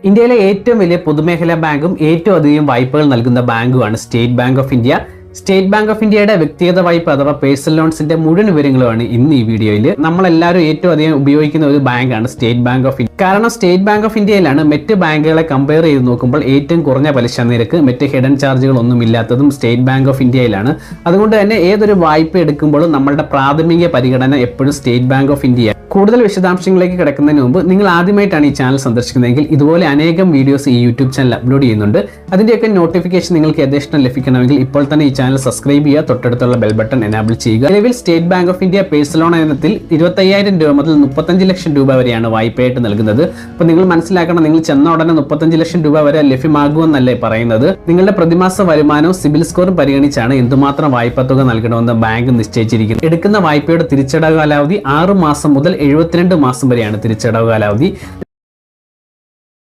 ഇന്ത്യയിലെ ഏറ്റവും വലിയ പൊതുമേഖലാ ബാങ്കും ഏറ്റവും അധികം വായ്പകൾ നൽകുന്ന ബാങ്കുമാണ് State Bank of India. State Bank of ഇന്ത്യയുടെ വ്യക്തിഗത വായ്പ അഥവാ പേഴ്സണൽ ലോൺസിന്റെ മുഴുവൻ വിവരങ്ങളുമാണ് ഇന്ന് ഈ വീഡിയോയിൽ. നമ്മളെല്ലാവരും ഏറ്റവും അധികം ഉപയോഗിക്കുന്ന ഒരു ബാങ്കാണ് സ്റ്റേറ്റ് ബാങ്ക് ഓഫ് ഇന്ത്യ. കാരണം സ്റ്റേറ്റ് ബാങ്ക് ഓഫ് ഇന്ത്യയിലാണ് മറ്റ് ബാങ്കുകളെ കമ്പയർ ചെയ്ത് നോക്കുമ്പോൾ ഏറ്റവും കുറഞ്ഞ പലിശ നിരക്ക്, മറ്റ് ഹിഡൻ ചാർജുകൾ ഒന്നും ഇല്ലാത്തതും സ്റ്റേറ്റ് ബാങ്ക് ഓഫ് ഇന്ത്യയിലാണ്. അതുകൊണ്ട് തന്നെ ഏതൊരു വായ്പ എടുക്കുമ്പോഴും നമ്മളുടെ പ്രാഥമിക പരിഗണന എപ്പോഴും സ്റ്റേറ്റ് ബാങ്ക് ഓഫ് ഇന്ത്യ. കൂടുതൽ വിശദാംശങ്ങളിലേക്ക് കിടക്കുന്നതിന് മുമ്പ് നിങ്ങൾ ആദ്യമായിട്ടാണ് ഈ ചാനൽ സന്ദർശിക്കുന്നതെങ്കിൽ ഇതുപോലെ അനേകം വീഡിയോസ് ഈ യൂട്യൂബ് ചാനൽ അപ്ലോഡ് ചെയ്യുന്നുണ്ട്. അതിൻ്റെയൊക്കെ നോട്ടിഫിക്കേഷൻ നിങ്ങൾക്ക് യഥേഷ്ടം ലഭിക്കണമെങ്കിൽ ഇപ്പോൾ തന്നെ ഈ ചാനൽ സബ്സ്ക്രൈബ് ചെയ്യുക, തൊട്ടടുത്തുള്ള ബെൽ ബട്ടൺ എനാബിൾ ചെയ്യുക. നിലവിൽ state Bank of India personal loan ഇനത്തിൽ 25,000 രൂപ മുതൽ 35 ലക്ഷം രൂപ വരെയാണ് വായ്പയായിട്ട് നൽകുന്നത്. അപ്പോൾ നിങ്ങൾ മനസ്സിലാക്കണം, നിങ്ങൾ ചെന്ന ഉടനെ 35 ലക്ഷം രൂപ വരെ ലഭ്യമാകുമെന്നല്ലേ പറയുന്നത്. നിങ്ങളുടെ പ്രതിമാസ വരുമാനവും സിബിൽ സ്കോറും പരിഗണിച്ചാണ് എന്തുമാത്രം വായ്പ തുക നൽകണമെന്ന് ബാങ്ക് നിശ്ചയിച്ചിരിക്കുന്നത്. എടുക്കുന്ന വായ്പയുടെ തിരിച്ചടവ് കാലാവധി 6 മാസം മുതൽ 72 മാസം വരെയാണ് തിരിച്ചടവ് കാലാവധി.